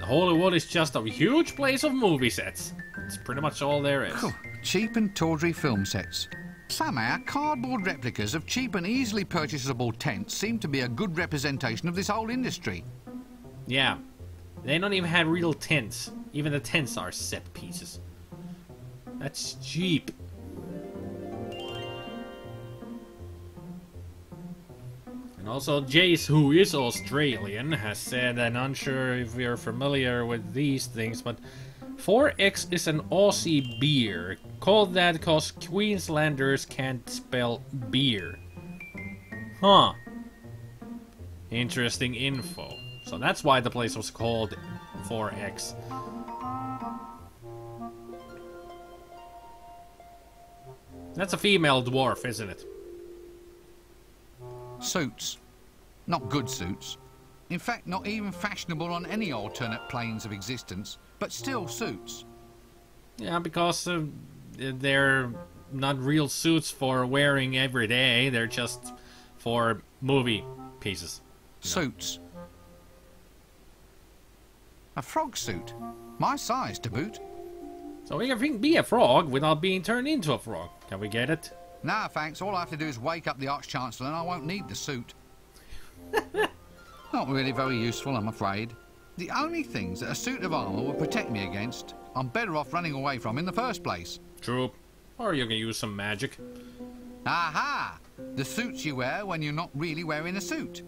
Hollywood is just a huge place of movie sets. It's pretty much all there is. Cheap and tawdry film sets. Somehow, cardboard replicas of cheap and easily purchasable tents seem to be a good representation of this whole industry. Yeah. They don't even have real tents. Even the tents are set pieces. That's cheap. And also, Jace, who is Australian, has said, and I'm unsure if you're familiar with these things, but 4X is an Aussie beer. Called that because Queenslanders can't spell beer. Huh. Interesting info. So that's why the place was called 4X. That's a female dwarf, isn't it? Suits. Not good suits. In fact, not even fashionable on any alternate planes of existence, but still suits. Yeah, because they're not real suits for wearing every day. They're just for movie pieces. Suits. A frog suit. My size, to boot. So we can be a frog without being turned into a frog. Can we get it? Nah, thanks. All I have to do is wake up the Arch-Chancellor and I won't need the suit. Not really very useful, I'm afraid. The only things that a suit of armour will protect me against, I'm better off running away from in the first place. True. Or you can use some magic. Aha! The suits you wear when you're not really wearing a suit.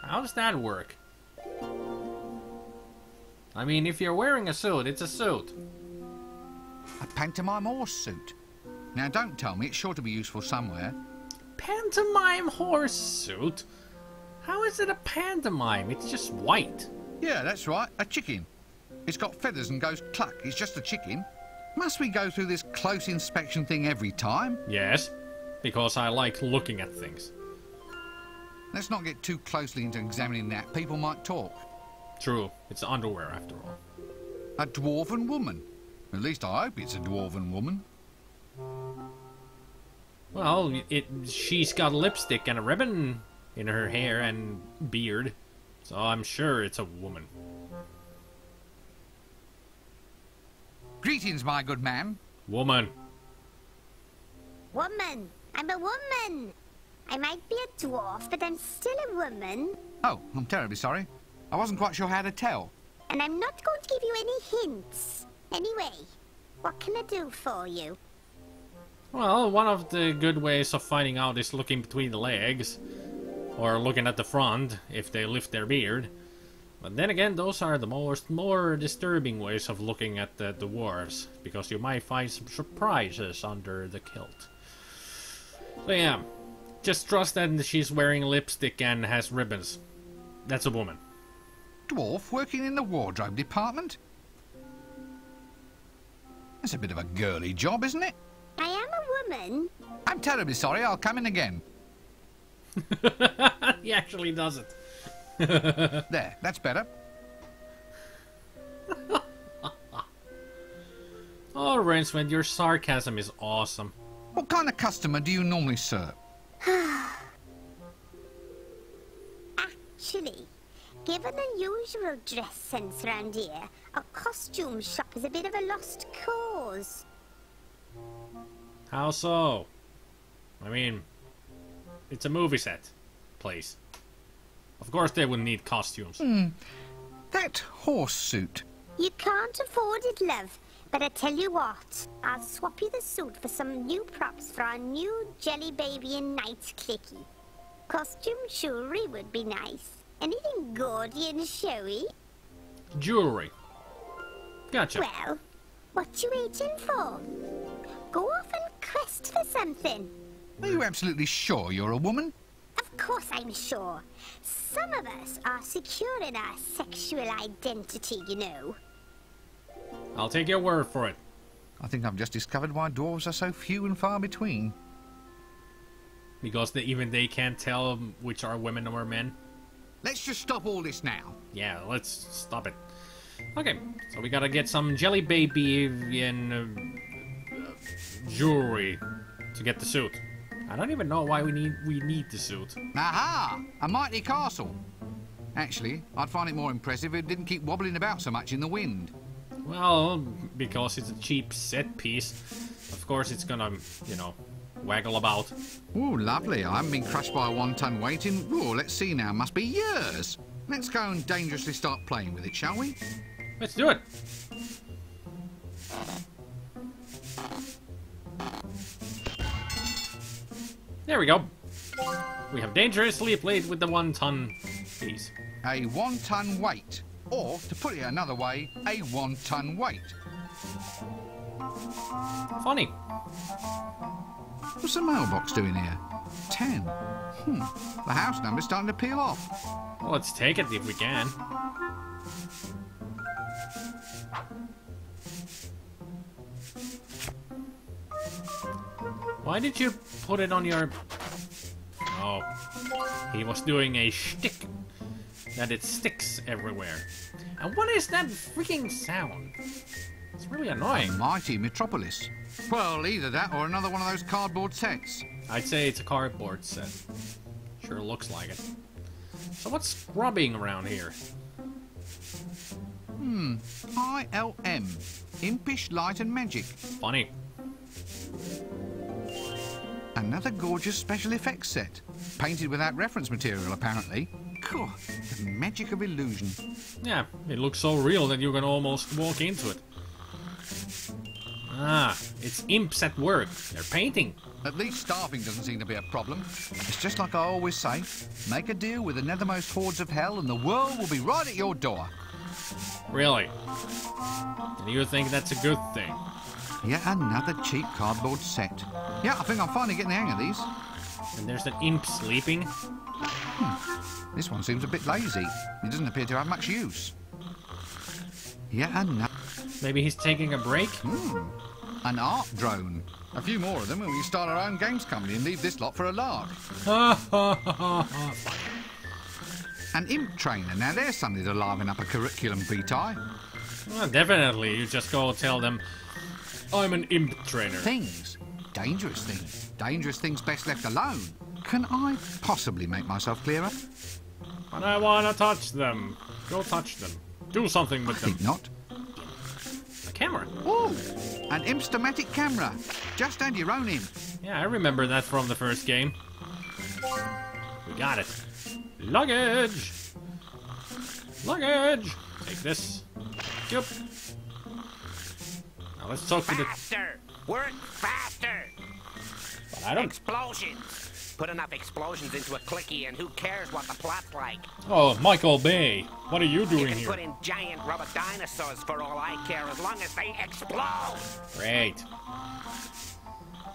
How does that work? I mean, if you're wearing a suit, it's a suit. A pantomime horse suit. Now, don't tell me it's sure to be useful somewhere. Pantomime horse suit? How is it a pantomime? It's just white. Yeah, that's right. A chicken. It's got feathers and goes cluck. It's just a chicken. Must we go through this close inspection thing every time? Yes, because I like looking at things. Let's not get too closely into examining that. People might talk. True. It's underwear, after all. A dwarven woman. At least I hope it's a dwarven woman. Well, she's got lipstick and a ribbon in her hair and beard, so I'm sure it's a woman. Greetings, my good man. Woman. Woman. I'm a woman. I might be a dwarf, but I'm still a woman. Oh, I'm terribly sorry. I wasn't quite sure how to tell. And I'm not going to give you any hints. Anyway, what can I do for you? Well, one of the good ways of finding out is looking between the legs. Or looking at the front, if they lift their beard. But then again, those are the more disturbing ways of looking at the dwarves. Because you might find some surprises under the kilt. So yeah, just trust that she's wearing lipstick and has ribbons. That's a woman. Dwarf working in the wardrobe department? That's a bit of a girly job, isn't it? I am a woman. I'm terribly sorry. I'll come in again. He actually does it. There, that's better. Oh, Rinsman, your sarcasm is awesome. What kind of customer do you normally serve? Actually, given the usual dress sense around here, a costume shop is a bit of a lost cause. How so? I mean, it's a movie set place. Of course they would need costumes. That horse suit. You can't afford it, love. But I tell you what, I'll swap you the suit for some new props for our new jelly baby and night clicky. Costume jewelry would be nice. Anything gaudy and showy? Jewelry. Gotcha. Well, what you waiting for? Go off and quest for something. Are you absolutely sure you're a woman? Of course I'm sure. Some of us are secure in our sexual identity, you know. I'll take your word for it. I think I've just discovered why dwarves are so few and far between. Because even they can't tell which are women or men. Let's just stop all this now. Yeah, let's stop it. Okay, so we gotta get some jelly baby and jewelry to get the suit. I don't even know why we need the suit. Aha! A mighty castle. Actually, I'd find it more impressive if it didn't keep wobbling about so much in the wind. Well, because it's a cheap set piece, of course it's gonna, you know, waggle about. Ooh, lovely. I haven't been crushed by a 1-ton weight in, ooh, let's see now, must be years. Let's go and dangerously start playing with it, shall we? Let's do it. There we go. We have dangerously played with the 1-ton piece. A 1-ton weight. Or, to put it another way, a 1-ton weight. Funny. What's the mailbox doing here? 10. The house number's starting to peel off. Well, let's take it if we can. Why did you put it on your... Oh, he was doing a shtick. That it sticks everywhere. And what is that freaking sound? It's really annoying. Mighty metropolis. Well, either that or another one of those cardboard sets. I'd say it's a cardboard set. Sure looks like it. So what's scrubbing around here? ILM. Impish Light and Magic. Funny. Another gorgeous special effects set. Painted without reference material, apparently. God, the magic of illusion. Yeah, it looks so real that you can almost walk into it. Ah, it's imps at work. They're painting. At least starving doesn't seem to be a problem. It's just like I always say, make a deal with the nethermost hordes of hell and the world will be right at your door. Really? And you think that's a good thing? Yet another cheap cardboard set. Yeah, I think I'm finally getting the hang of these. And there's an imp sleeping. This one seems a bit lazy. It doesn't appear to have much use. Yet another... Maybe he's taking a break? An art drone. A few more of them and we can start our own games company and leave this lot for a lark. An imp trainer. Now there's something to liven up a curriculum vitae. Well, definitely. You just go tell them, I'm an imp trainer. Things. Dangerous things. Dangerous things best left alone. Can I possibly make myself clearer? But I want to touch them. Go touch them. Do something with I them. think not. A camera. Ooh, an Impstomatic camera. Just add your own imp. Yeah, I remember that from the first game. We got it. Luggage! Luggage! Take this. Yep. Now let's talk to the... Faster! Work faster! But I don't... Explosions! Put enough explosions into a clickie and who cares what the plot's like? Oh, Michael Bay. What are you You doing can here? put in giant rubber dinosaurs for all I care as long as they explode! Great.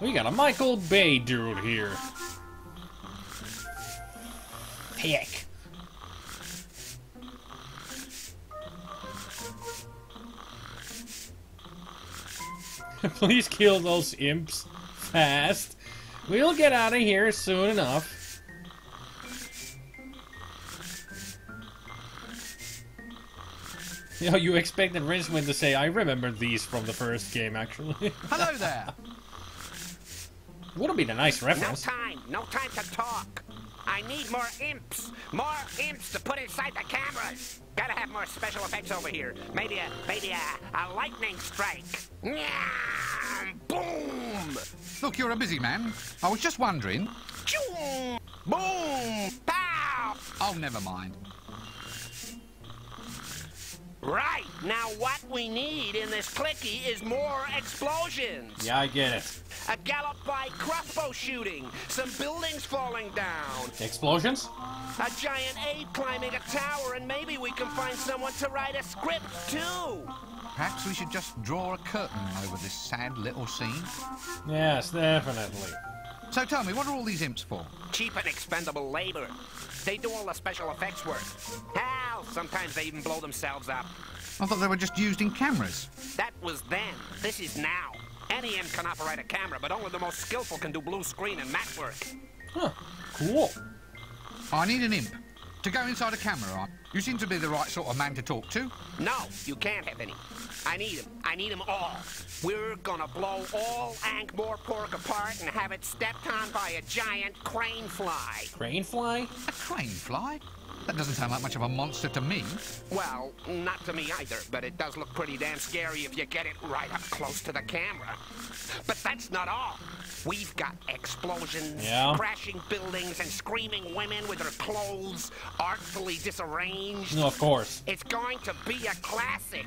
We got a Michael Bay dude here. Heck. Please kill those imps fast. We'll get out of here soon enough. You know, you expected Rincewind to say, I remember these from the first game, actually. Hello there. Would have been a nice reference. No time to talk. I need more imps to put inside the cameras. Gotta have more special effects over here. Maybe a lightning strike. Nyah! Boom! Look, you're a busy man. I was just wondering. Choom! Boom! Pow! Oh, never mind. Right, now what we need in this clicky is more explosions. Yeah, I get it. A gallop by crossbow shooting, some buildings falling down, Explosions? a giant ape climbing a tower, and maybe we can find someone to write a script too. Perhaps we should just draw a curtain over this sad little scene. Yes, definitely. So tell me, what are all these imps for? Cheap and expendable labor. They do all the special effects work. Hell, sometimes they even blow themselves up. I thought they were just used in cameras. That was then. This is now. Any imp can operate a camera, but only the most skillful can do blue screen and matte work. Huh, cool. I need an imp. To go inside a camera, you seem to be the right sort of man to talk to. No, you can't have any. I need them. I need them all. We're gonna blow all Ankh-Morpork apart and have it stepped on by a giant crane fly. Crane fly? A crane fly? That doesn't sound like much of a monster to me. Well, not to me either, but it does look pretty damn scary if you get it right up close to the camera. But that's not all. We've got explosions, crashing buildings, and screaming women with their clothes artfully disarranged. No, of course. It's going to be a classic.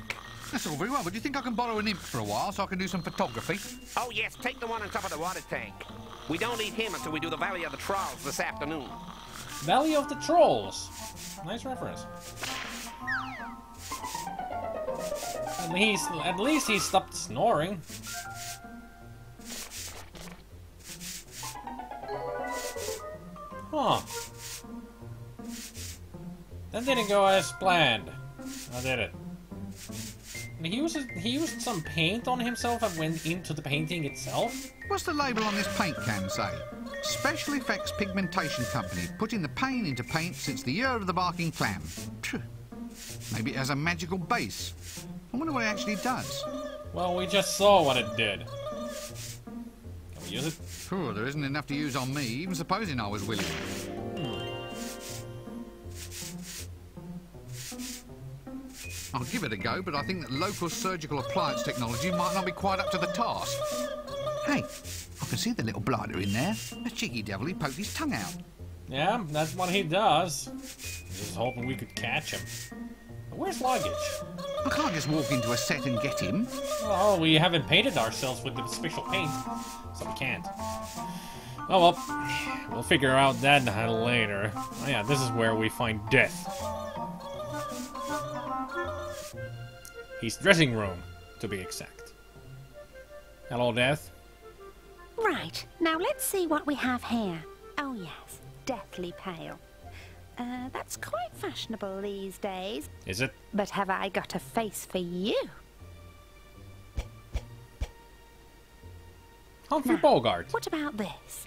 That's all very well, but do you think I can borrow an imp for a while so I can do some photography? Oh, yes, take the one on top of the water tank. We don't need him until we do the Valley of the Trolls this afternoon. Valley of the Trolls. Nice reference. At least he stopped snoring. Huh. That didn't go as planned. Or did it? He used some paint on himself and went into the painting itself? What's the label on this paint can say? Special Effects Pigmentation Company, putting the pain into paint since the year of the barking clam. Phew. Maybe it has a magical base. I wonder what it actually does. Well, we just saw what it did. Can we use it? Sure, there isn't enough to use on me, even supposing I was willing. I'll give it a go, but I think that local surgical appliance technology might not be quite up to the task. Hey, I can see the little blighter in there. The cheeky devil, he poked his tongue out. Yeah, that's what he does. Just hoping we could catch him. But where's luggage? I can't just walk into a set and get him. Well, we haven't painted ourselves with the special paint, so we can't. Oh well, we'll figure out that later. Oh yeah, this is where we find Death. His dressing room, to be exact. Hello, Death. Right, now let's see what we have here. Oh yes, deathly pale. That's quite fashionable these days. Is it? But have I got a face for you? Humphrey Now, Bogart. What about this?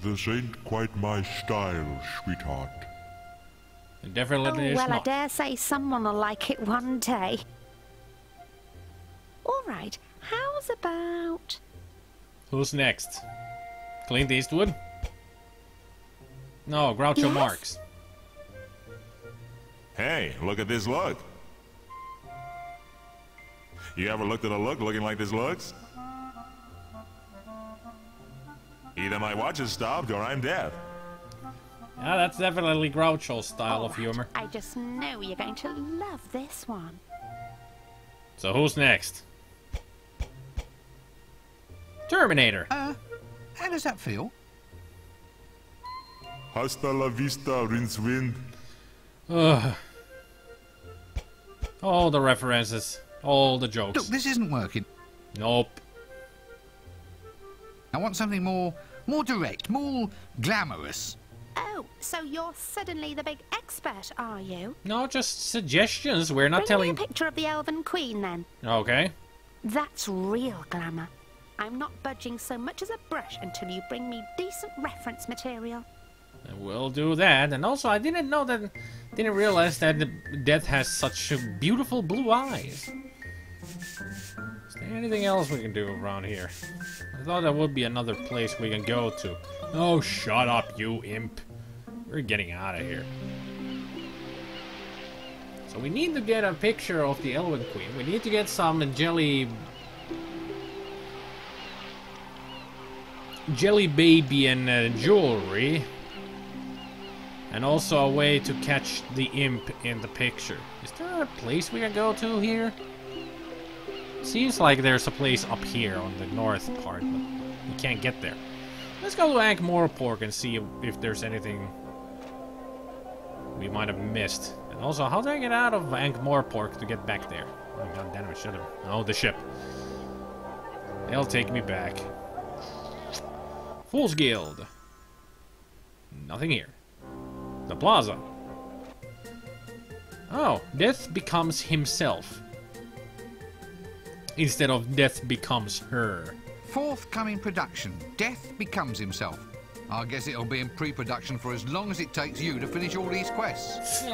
This ain't quite my style, sweetheart. It definitely is well, not. I dare say someone will like it one day. All right, how's about... Who's next? Clint Eastwood? No, Groucho Yes? Marx. Hey, look at this look. You ever looked at a look looking like this looks? Either my watch has stopped or I'm deaf. Yeah, that's definitely Groucho's style of All right, humor. I just know you're going to love this one. So who's next? Terminator. How does that feel? Hasta la vista, Rincewind. Ugh. All the references, all the jokes. Look, this isn't working. Nope. I want something more direct, more glamorous. Oh, so you're suddenly the big expert, are you? No, just suggestions. We're not Bring telling. me a picture of the Elven Queen, then. Okay. That's real glamour. I'm not budging so much as a brush until you bring me decent reference material. We'll do that. And also, I didn't realize that the Death has such beautiful blue eyes. Is there anything else we can do around here? I thought there would be another place we can go to. Oh, shut up, you imp. We're getting out of here. So we need to get a picture of the Elven Queen. We need to get some jelly baby and jewelry. And also a way to catch the imp in the picture. Is there a place we can go to here? Seems like there's a place up here on the north part, but we can't get there. Let's go to Ankh-Morpork and see if there's anything we might have missed. And also, how do I get out of Ankh-Morpork to get back there? Oh, god damn it, should have. Oh, the ship. They'll take me back. Fool's Guild. Nothing here. The plaza. Oh, Death becomes himself. Instead of Death becomes her. Forthcoming production. Death becomes himself. I guess it'll be in pre-production for as long as it takes you to finish all these quests.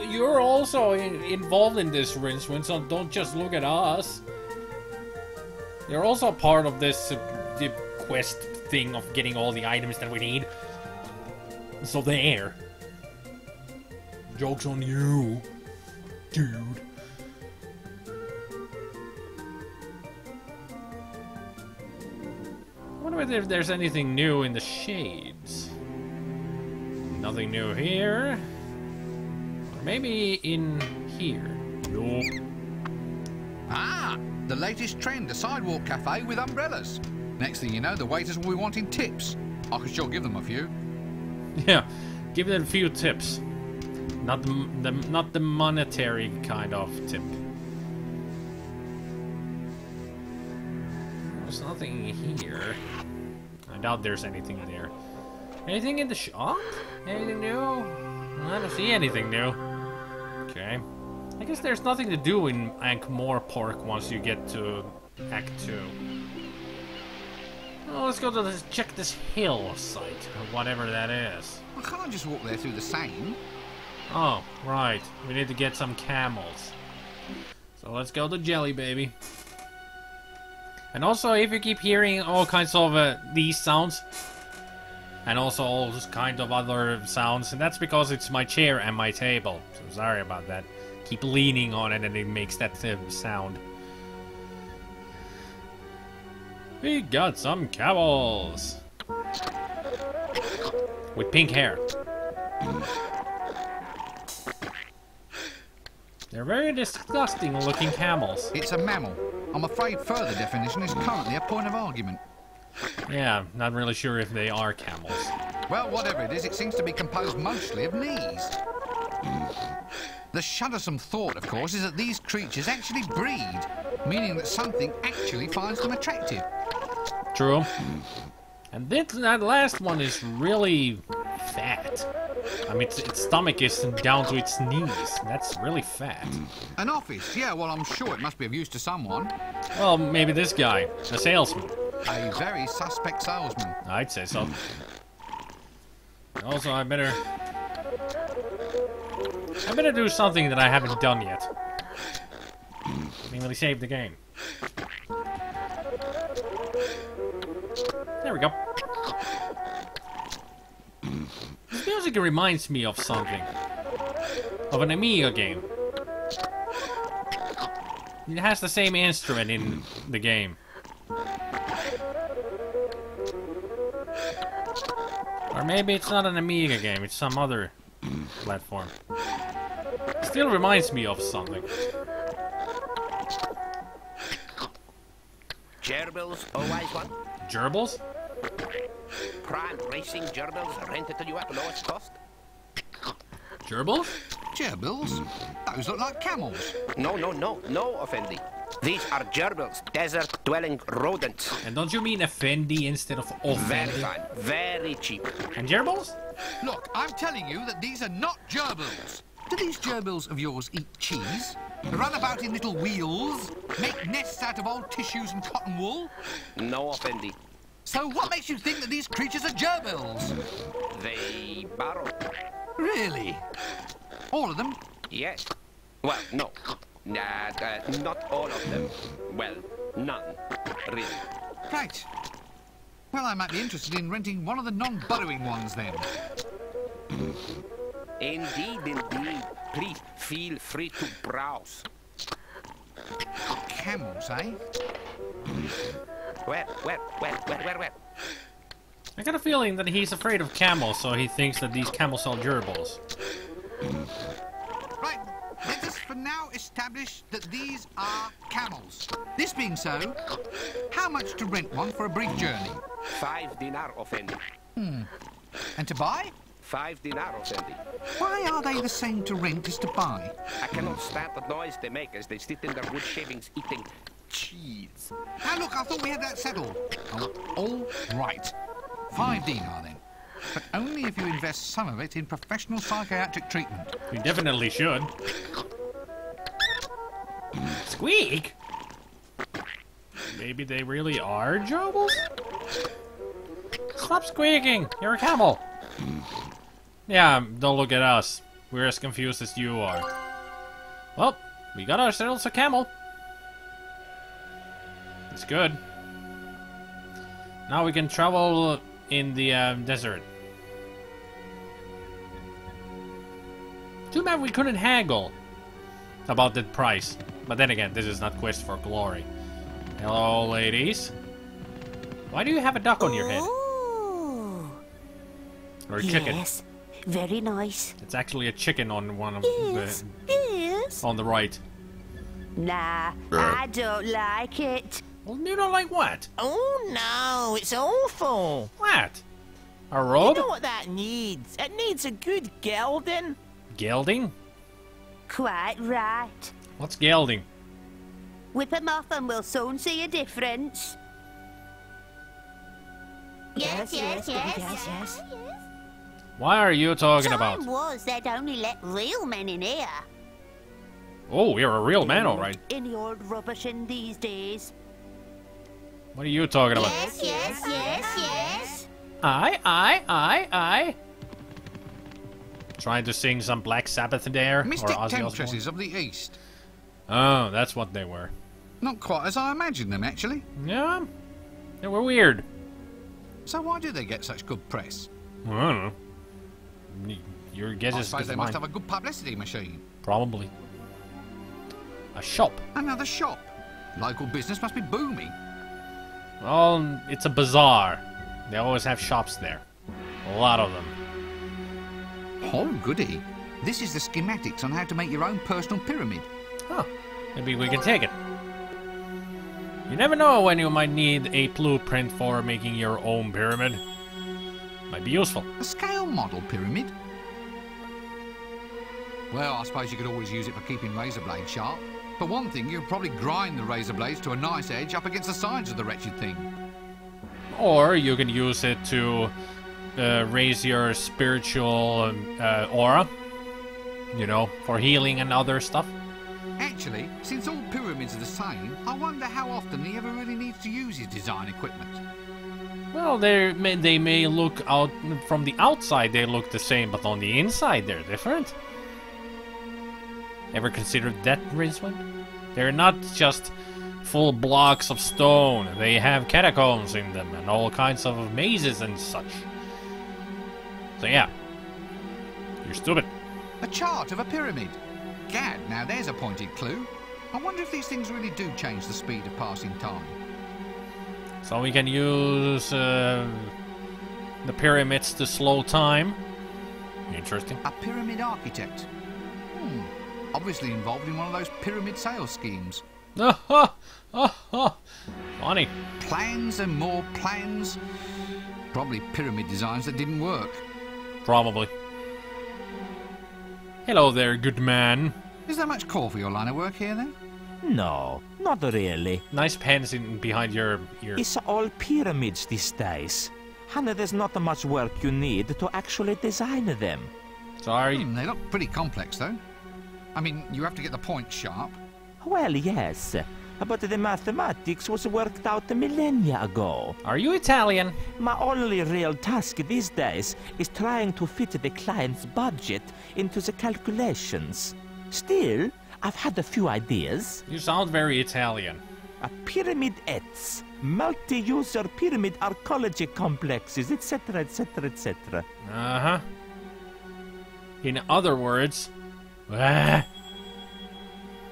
You're also involved in this, Rincewind, so don't just look at us. You're also part of this the quest thing of getting all the items that we need. So there. Joke's on you, dude. I wonder if there's anything new in the shades. Nothing new here. Or maybe in here. Nope. Ah, the latest trend, a sidewalk cafe with umbrellas. Next thing you know, the waiters will be wanting tips. I could sure give them a few. Yeah, give them a few tips. Not the monetary kind of tip. There's nothing here. I doubt there's anything there. Anything in the shop? Anything new? I don't see anything new. Okay. I guess there's nothing to do in Ankh-Morpork once you get to Act 2. Oh, let's go to this, check this hill site, or whatever that is. I can't just walk there through the same. Oh, right. We need to get some camels. So let's go to Jelly Baby. And also, if you keep hearing all kinds of these sounds, and also all kind of other sounds, and that's because it's my chair and my table. So sorry about that. Keep leaning on it and it makes that sound. We got some camels! With pink hair. They're very disgusting looking camels. It's a mammal. I'm afraid further definition is currently a point of argument. Yeah, not really sure if they are camels. Well, whatever it is, it seems to be composed mostly of knees. The shuddersome thought, of course, is that these creatures actually breed, meaning that something actually finds them attractive. True. And that last one is really fat. I mean, its stomach is down to its knees. That's really fat. An office, yeah, well, I'm sure it must be of use to someone. Well, maybe this guy, the salesman. A very suspect salesman. I'd say so. Also, I better do something that I haven't done yet. Mainly save the game. There we go. This music reminds me of something. Of an Amiga game. It has the same instrument in the game. Or maybe it's not an Amiga game, it's some other platform. Still reminds me of something. Gerbils, always one. Gerbils? Prime racing gerbils rented to you at lowest cost. Gerbils? Gerbils? Those look like camels. No, Effendi. These are gerbils, desert-dwelling rodents. And don't you mean Effendi instead of Very Offendi? fine, very cheap. And gerbils? Look, I'm telling you that these are not gerbils. Do these gerbils of yours eat cheese? Run about in little wheels? Make nests out of old tissues and cotton wool? No, Effendi. So what makes you think that these creatures are gerbils? They burrow. Really? All of them? Yes. Well, no. Not all of them. Well, none. Really. Right. Well, I might be interested in renting one of the non-burrowing ones then. Indeed, indeed. Please feel free to browse. Camels, eh? Where? I got a feeling that he's afraid of camels, so he thinks that these camels are gerbils. Right, let us for now establish that these are camels. This being so, how much to rent one for a brief journey? 5 dinar, Effendi. And to buy? 5 dinar, Effendi. Why are they the same to rent as to buy? I cannot stand the noise they make as they sit in their wood shavings eating cheese. Now look, I thought we had that settled. Oh, all right. 5 dinar then. But only if you invest some of it in professional psychiatric treatment. We definitely should. Squeak? Maybe they really are gerbils? Stop squeaking! You're a camel! Yeah, don't look at us. We're as confused as you are. Well, we got ourselves a camel. It's good. Now we can travel in the desert. Too bad we couldn't haggle about the price. But then again, this is not Quest for Glory. Hello, ladies. Why do you have a duck on your head? Ooh. Or a chicken? Yes, very nice. It's actually a chicken on one of Yes, yes. the... on the right. Nah, I don't like it. Well, you don't like what? Oh no, it's awful. What? A You robe? know what that needs? It needs a good gelding. Gelding? Quite right. What's gelding? Whip 'em off and we'll soon see a difference. Yes, yes, yes. Why are you talking about? Time was they'd only let real men in here. Oh, you're a real man, alright. Any old rubbish in these days. What are you talking about? Yes, yes, yes, yes. I. Trying to sing some Black Sabbath there? Or Mystic Ozzy Osbourne? temptresses of the East. Oh, that's what they were. Not quite as I imagined them, actually. Yeah, they were weird. So why do they get such good press? I don't know. Your guess I is suppose as they mine. must have a good publicity machine. Probably. A shop. Another shop. Local business must be booming. Well, it's a bazaar. They always have shops there. A lot of them. Oh, goody. This is the schematics on how to make your own personal pyramid. Huh. Maybe we can take it. You never know when you might need a blueprint for making your own pyramid. Might be useful. A scale model pyramid? Well, I suppose you could always use it for keeping razor blades sharp. For one thing, you could probably grind the razor blades to a nice edge up against the sides of the wretched thing. Or you can use it to raise your spiritual aura. You know, for healing and other stuff. Actually, since all pyramids are the same, I wonder how often he ever really needs to use his design equipment. Well, they may look out from the outside, they look the same, but on the inside they're different. Ever considered that, Rincewind? They're not just full blocks of stone. They have catacombs in them and all kinds of mazes and such. So yeah, you're stupid. A chart of a pyramid. Gad, now there's a pointed clue. I wonder if these things really do change the speed of passing time. So we can use the pyramids to slow time. Interesting. A pyramid architect. Obviously involved in one of those pyramid sales schemes. Funny. Plans and more plans. Probably pyramid designs that didn't work. Probably. Hello there, good man. Is there much call for your line of work here then? No, not really. Nice pens in behind your ear. It's all pyramids these days. And there's not much work you need to actually design them. Sorry. They look pretty complex though. I mean, you have to get the points sharp. Well, yes, but the mathematics was worked out millennia ago. Are you Italian? My only real task these days is trying to fit the client's budget into the calculations. Still, I've had a few ideas. You sound very Italian. A pyramid ets, multi-user pyramid arcology complexes, etc., etc., etc. Uh-huh. In other words... I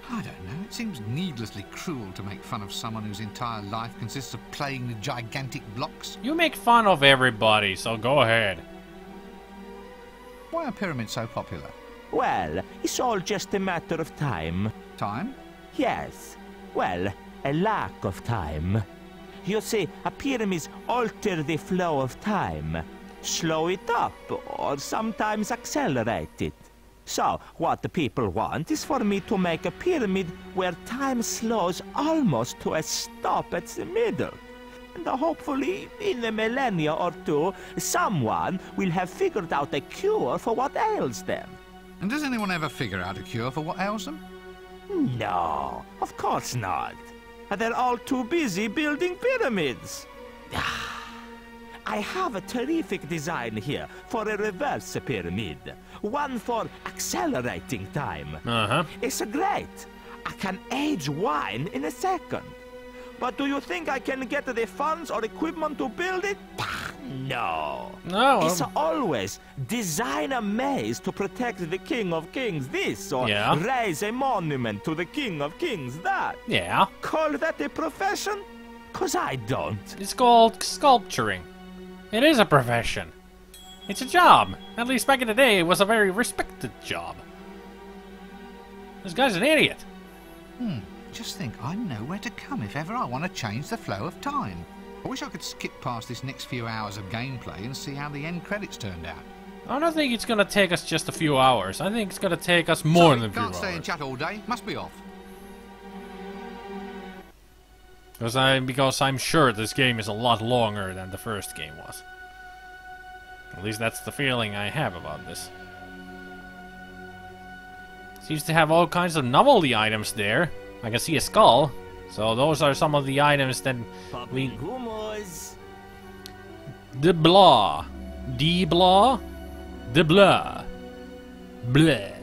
don't know, it seems needlessly cruel to make fun of someone whose entire life consists of playing with gigantic blocks. You make fun of everybody, so go ahead. Why are pyramids so popular? Well, it's all just a matter of time. Time? Yes. Well, a lack of time. You see, pyramids alter the flow of time. Slow it up, or sometimes accelerate it. So, what the people want is for me to make a pyramid where time slows almost to a stop at the middle. And hopefully, in a millennia or two, someone will have figured out a cure for what ails them. And does anyone ever figure out a cure for what ails them? No, of course not. They're all too busy building pyramids. I have a terrific design here for a reverse pyramid. One for accelerating time. Uh-huh. It's great. I can age wine in a second. But do you think I can get the funds or equipment to build it? No. No. It's always design a maze to protect the King of Kings this, or Yeah. raise a monument to the King of Kings that. Yeah. Call that a profession? 'Cause I don't. It's called sculpturing. It is a profession. It's a job. At least back in the day, it was a very respected job. This guy's an idiot. Just think, I know where to come if ever I want to change the flow of time. I wish I could skip past this next few hours of gameplay and see how the end credits turned out. I don't think it's gonna take us just a few hours. I think it's gonna take us more than a few Can't stay and hours. chat all day. Must be off. Because I'm sure this game is a lot longer than the first game was. At least that's the feeling I have about this. Seems to have all kinds of novelty items there. I can see a skull. So those are some of the items that we... Popping hummus. De blah. De blah. De blah. Bleh.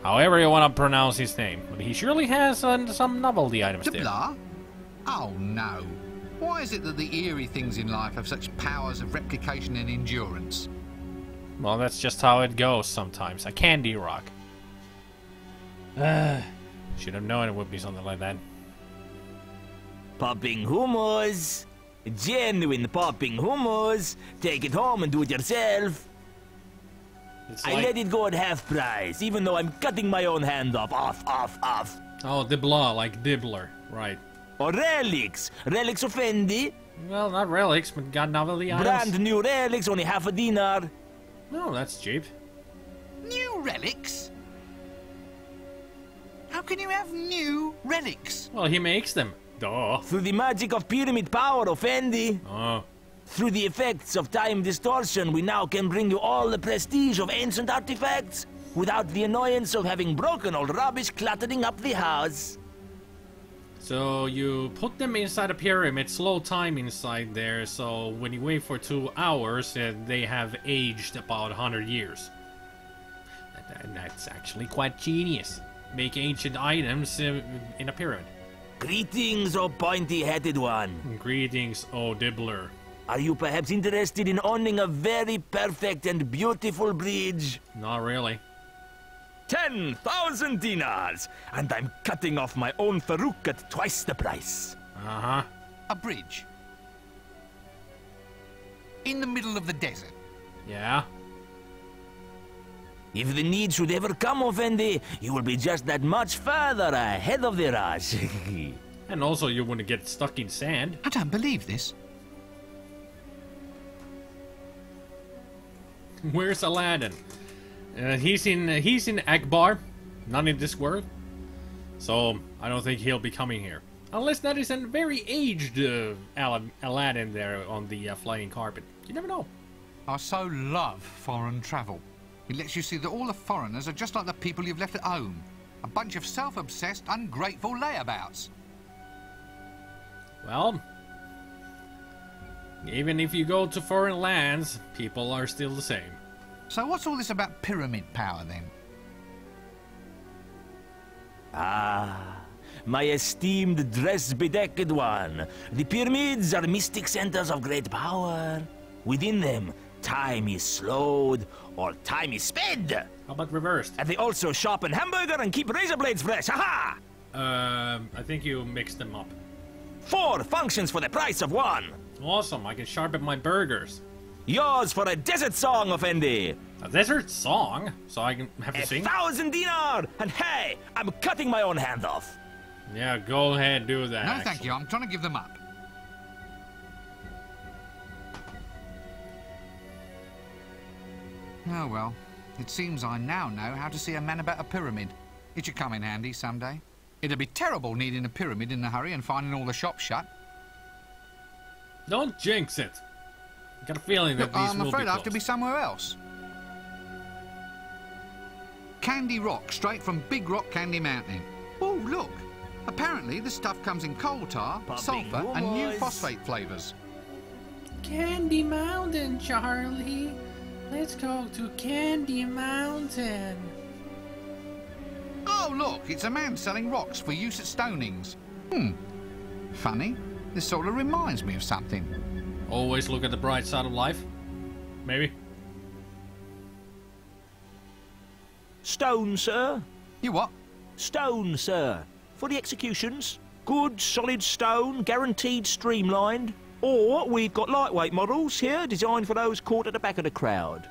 However you want to pronounce his name. But he surely has some novelty items there. Blah? Oh no. Why is it that the eerie things in life have such powers of replication and endurance? Well, that's just how it goes sometimes. A candy rock. Should have known it would be something like that. Popping hummus. Genuine popping hummus. Take it home and do it yourself. It's I let it go at half price, even though I'm cutting my own hand off. Off. Oh, dibla, like dibbler. Right. Or relics. Relics of Fendi. Well, not relics, but got novelty items. Brand new relics, only half a dinar. No, that's cheap. New relics? How can you have new relics? Well, he makes them. Duh. Through the magic of pyramid power of Fendi. Oh. Through the effects of time distortion, we now can bring you all the prestige of ancient artifacts without the annoyance of having broken old rubbish cluttering up the house. So you put them inside a pyramid, slow time inside there, so when you wait for 2 hours, they have aged about 100 years. That's actually quite genius. Make ancient items in a pyramid. Greetings, O pointy-headed one. Greetings, oh dibbler. Are you perhaps interested in owning a very perfect and beautiful bridge? Not really. 10,000 dinars, and I'm cutting off my own Farouk at twice the price. Uh-huh. A bridge. In the middle of the desert. Yeah? If the need should ever come, Effendi, you will be just that much further ahead of the rush. And also you wouldn't get stuck in sand. I don't believe this. Where's Aladdin? He's in Akbar, not in Discworld. So I don't think he'll be coming here. Unless that is a very aged Aladdin there on the flying carpet. You never know. I so love foreign travel. It lets you see that all the foreigners are just like the people you've left at home. A bunch of self-obsessed, ungrateful layabouts. Well, even if you go to foreign lands, people are still the same. So what's all this about pyramid power then? Ah, my esteemed dress-bedecked one. The pyramids are mystic centers of great power. Within them, time is slowed or time is sped. How about reversed? And they also sharpen hamburger and keep razor blades fresh. Ha I think you mixed them up. 4 functions for the price of 1. Awesome, I can sharpen my burgers. Yours for a desert song, Effendi. A desert song? So I can have to sing? 1,000 dinar! And hey, I'm cutting my own hand off. Yeah, go ahead, do that. No, actually. thank you. I'm trying to give them up. Oh, well. It seems I now know how to see a man about a pyramid. It should come in handy someday. It'd be terrible needing a pyramid in a hurry and finding all the shops shut. Don't jinx it. I got a feeling that Look, these I'm will afraid be I have to be closed. somewhere else. Candy Rock, straight from Big Rock Candy Mountain. Oh, look. Apparently, the stuff comes in coal tar, Popping sulphur, and new boys. phosphate flavours. Candy Mountain, Charlie. Let's go to Candy Mountain. Oh, look, it's a man selling rocks for use at stonings. Funny. This sort of reminds me of something. Always look at the bright side of life. Maybe. Stone, sir. You what? Stone, sir. For the executions. Good, solid stone, guaranteed streamlined. Or we've got lightweight models here, designed for those caught at the back of the crowd.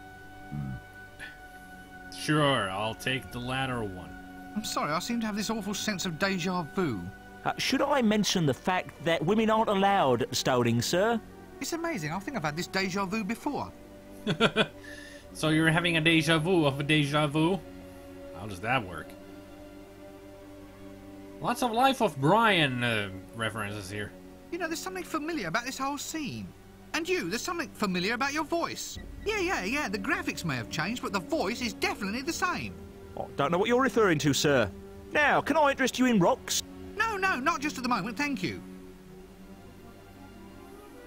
Sure, I'll take the latter one. I'm sorry, I seem to have this awful sense of deja vu. Should I mention the fact that women aren't allowed at the stoning, sir? It's amazing. I think I've had this deja vu before. So you're having a deja vu of a deja vu? How does that work? Lots of Life of Brian references here. You know, there's something familiar about this whole scene. And you, there's something familiar about your voice. Yeah. The graphics may have changed, but the voice is definitely the same. Oh, don't know what you're referring to, sir. Now, can I interest you in rocks? No, not just at the moment, thank you.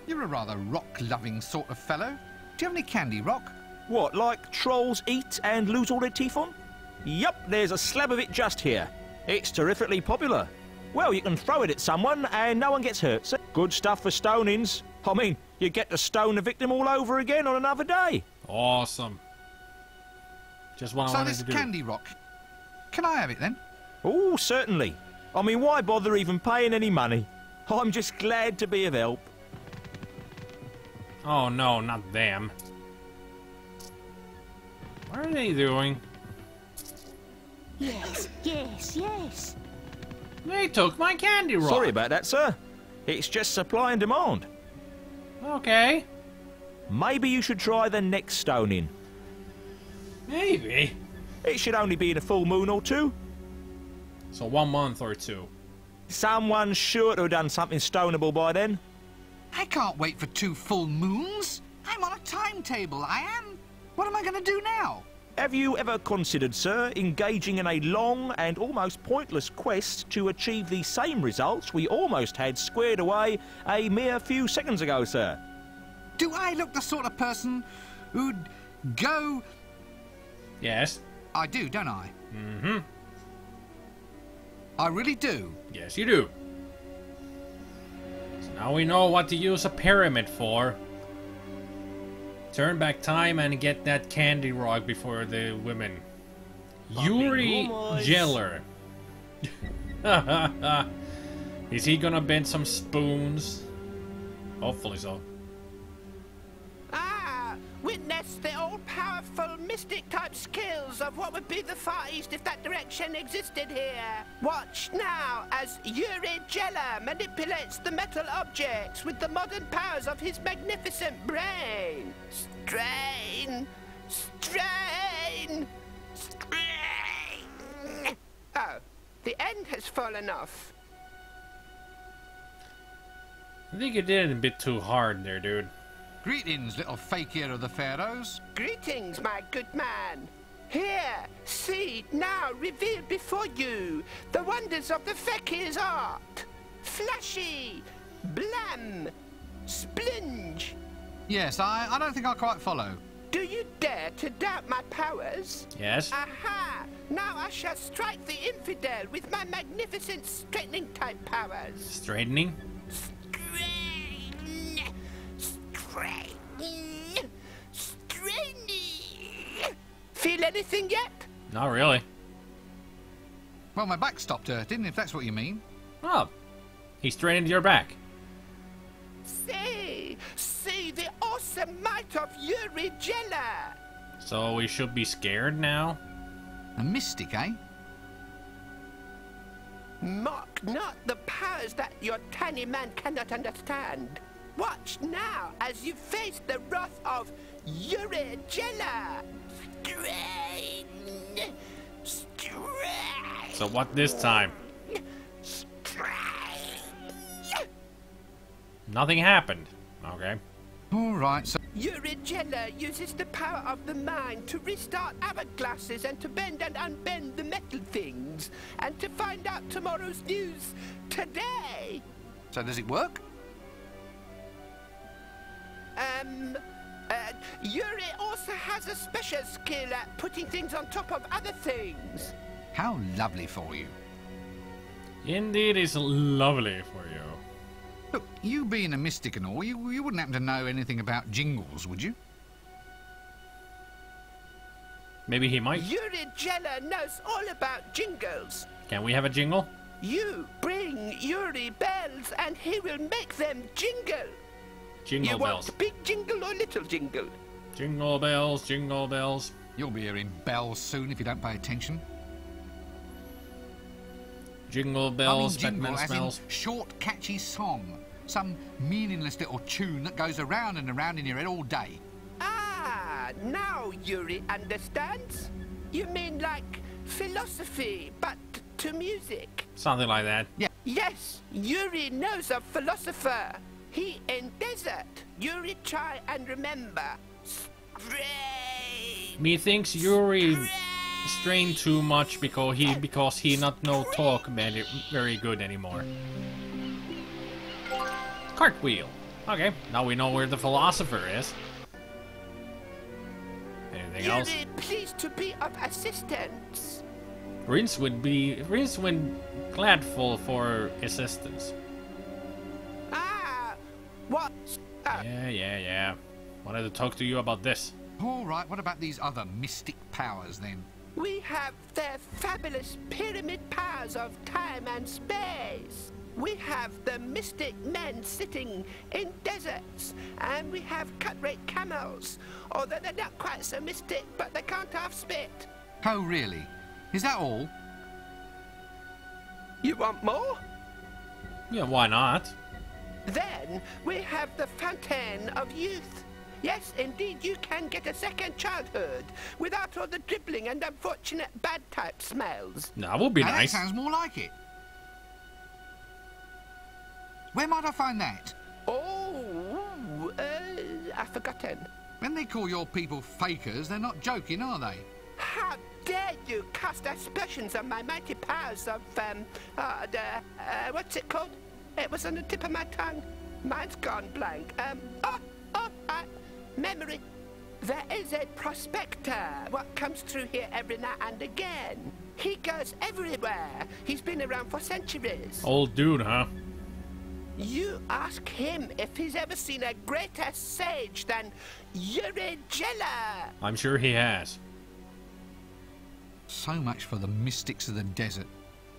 You're a rather rock-loving sort of fellow. Do you have any candy, Rock? What, like trolls eat and lose all their teeth on? Yup, there's a slab of it just here. It's terrifically popular. Well, you can throw it at someone and no one gets hurt. So good stuff for stonings. I mean, you get to stone the victim all over again on another day. Awesome. Just what I So wanted this to do. candy, Rock. Can I have it then? Oh, certainly. I mean, why bother even paying any money? I'm just glad to be of help. Oh no, not them. What are they doing? Yes. They took my candy rock. Sorry about that, sir. It's just supply and demand. Okay. Maybe you should try the next stoning. Maybe. It should only be in a full moon or two. So 1 month or 2. Someone's sure to have done something stonable by then. I can't wait for 2 full moons. I'm on a timetable, I am. What am I going to do now? Have you ever considered, sir, engaging in a long and almost pointless quest to achieve the same results we almost had squared away a mere few seconds ago, sir? Do I look the sort of person who'd go... Yes. I do, don't I? Mm-hmm. I really do. Yes, you do. So now we know what to use a pyramid for. Turn back time and get that candy rock before the women. Yuri Geller. Is he gonna bend some spoons? Hopefully so. Witness the all-powerful mystic-type skills of what would be the Far East if that direction existed here. Watch now as Yuri Geller manipulates the metal objects with the modern powers of his magnificent brain. Strain! Strain! Strain! Oh, the end has fallen off. I think you did it a bit too hard there, dude. Greetings, little fakir of the pharaohs. Greetings, my good man. Here, see, now revealed before you, the wonders of the fakir's art. Flashy, blam, splunge. Yes, I don't think I quite follow. Do you dare to doubt my powers? Yes. Aha! Now I shall strike the infidel with my magnificent straightening type powers. Straightening? Feel anything yet? Not really. Well, my back stopped hurting, if that's what you mean. Oh. He straightened your back. See the awesome might of Yuri Geller. So we should be scared now? A mystic, eh? Mock not the powers that your tiny man cannot understand. Watch now as you face the wrath of Yuri Geller. Strain! Strain! So what this time? Strain! Nothing happened. Okay. All right, so... Yuri Geller uses the power of the mind to restart hourglasses and to bend and unbend the metal things. And to find out tomorrow's news today. So does it work? Yuri also has a special skill at putting things on top of other things. How lovely for you. Indeed, it's lovely for you. Look, You being a mystic and all, you wouldn't happen to know anything about jingles, would you? Maybe he might. Yuri Geller knows all about jingles. Can we have a jingle? You bring Yuri bells and he will make them jingle. Jingle You bells. want big jingle or little jingle? Jingle bells, jingle bells. You'll be hearing bells soon if you don't pay attention. Jingle I mean bells, jingle Batman as smells. in short, catchy song. Some meaningless little tune that goes around and around in your head all day. Ah, now Yuri understands. You mean like philosophy, but to music? Something like that. Yes, Yuri knows a philosopher. He in desert. Yuri try and remember. Strange. Methinks Yuri strain too much because he not know talk very good anymore. Cartwheel. Okay, now we know where the philosopher is. Anything else? Yuri, pleased to be of assistance. Rincewind gladful for assistance. Ah, what? Yeah. Wanted to talk to you about this. All right, what about these other mystic powers then? We have the fabulous pyramid powers of time and space. We have the mystic men sitting in deserts, and we have cut-rate camels. Although they're not quite so mystic, but they can't half spit. Oh, really? Is that all? You want more? Yeah, why not? Then we have the fountain of youth. Yes, indeed, you can get a second childhood without all the dribbling and unfortunate bad type smells. That would be Now nice. That sounds more like it. Where might I find that? Oh, I've forgotten. When they call your people fakers, they're not joking, are they? How dare you cast aspersions on my mighty powers of, what's it called? It was on the tip of my tongue. Mine's gone blank. Memory. There is a prospector what comes through here every now and again. He goes everywhere. He's been around for centuries. Old dude, huh? You ask him if he's ever seen a greater sage than Yuri Geller. I'm sure he has. So much for the mystics of the desert.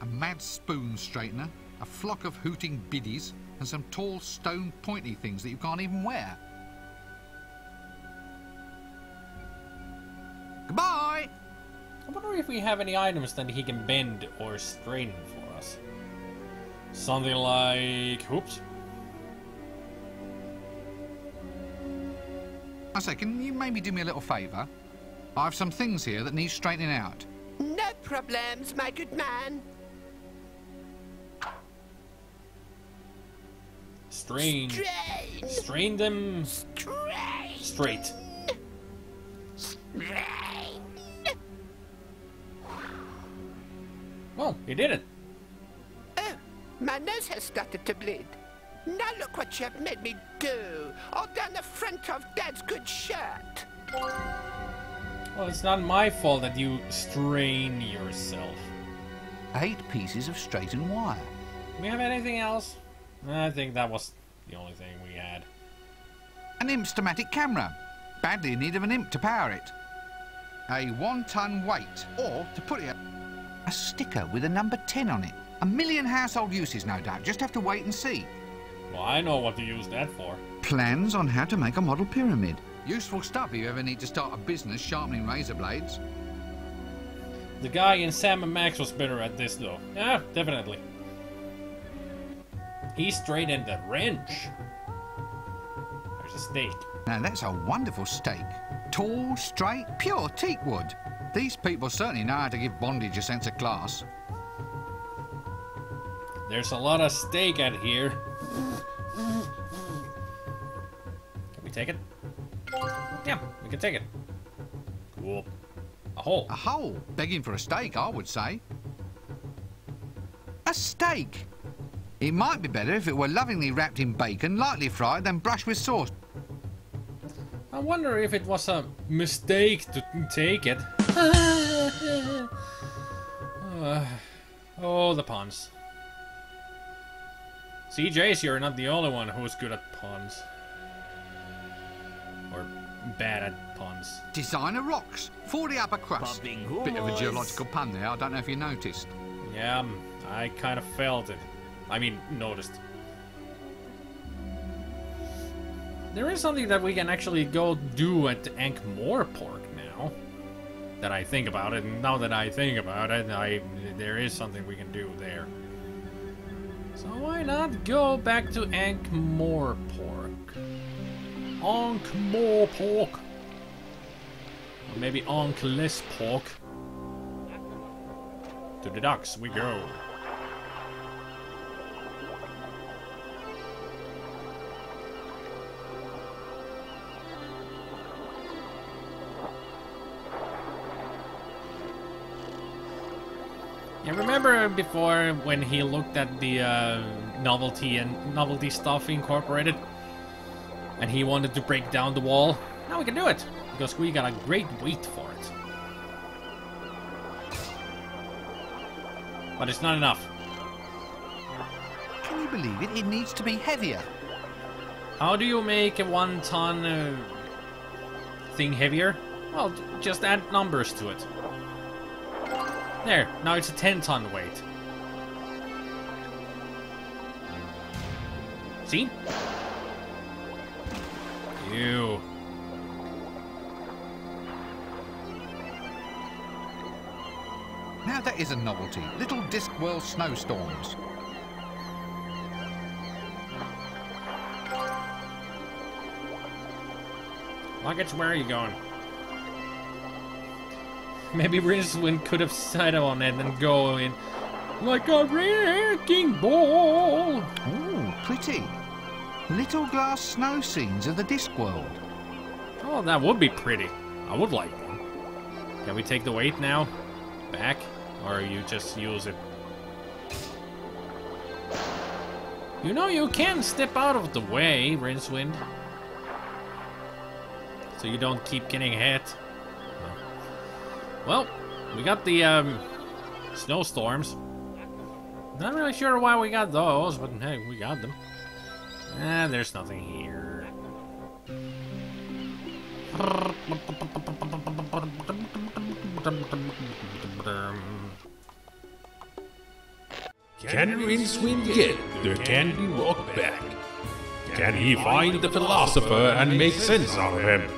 A mad spoon straightener, a flock of hooting biddies, and some tall stone pointy things that you can't even wear. Goodbye! I wonder if we have any items that he can bend or straighten for us. Something like... Oops. I say, can you maybe do me a little favour? I have some things here that need straightening out. No problems, my good man. Strain. Strain. Strain them Strain. straight. Strain. Well, he did it. Oh, my nose has started to bleed. Now look what you have made me do. All down the front of Dad's good shirt. Well, it's not my fault that you strain yourself. 8 pieces of straightened wire. Do we have anything else? I think that was the only thing we had. An impstomatic camera. Badly in need of an imp to power it. A 1-ton weight, or, to put it, a sticker with a number 10 on it. A million household uses, no doubt. Just have to wait and see. Well, I know what to use that for. Plans on how to make a model pyramid. Useful stuff if you ever need to start a business sharpening razor blades. The guy in Sam and Max was better at this, though. Yeah, definitely. He straightened the wrench. There's a stake. Now that's a wonderful stake. Tall, straight, pure teak wood. These people certainly know how to give bondage a sense of class. There's a lot of steak out here. Can we take it? Yeah, we can take it. Cool. A hole. A hole, begging for a steak, I would say. A steak! It might be better if it were lovingly wrapped in bacon, lightly fried, then brushed with sauce. I wonder if it was a mistake to take it. Oh, the puns. See, Jace, you're not the only one who's good at puns. Or bad at puns. Designer rocks for the upper crust. Bit of a geological pun there, I don't know if you noticed. Yeah, I kind of felt it. I mean, noticed. There is something that we can actually go do at Ankh-Morpork now. That I think about it, and now that I think about it, there is something we can do there. So why not go back to Ankh-Morpork? Ankh-Morpork. Or maybe Ankh-less-Pork. To the docks we go. Yeah, remember before when he looked at the novelty stuff incorporated? And he wanted to break down the wall? Now we can do it! Because we got a great weight for it. But it's not enough. Can you believe it? It needs to be heavier. How do you make a 1 ton thing heavier? Well, just add numbers to it. There, now it's a 10-ton weight. See? Ew. Now that is a novelty. Little Discworld snowstorms. Luggage, where are you going? Maybe Rincewind could have sat on it and go in like a wrecking ball. Oh, pretty. Little glass snow scenes of the Discworld. Oh, that would be pretty. I would like one. Can we take the weight now? Back? Or you just use it? You know you can step out of the way, Rincewind. So you don't keep getting hit. Well, we got the snowstorms. Not really sure why we got those, but hey, we got them. Ah, there's nothing here. Can Rincewind get the Candy Rock back? Can he find the philosopher and make sense out of him?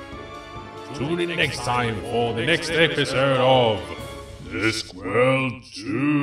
Tune in next time for the next episode of Discworld 2.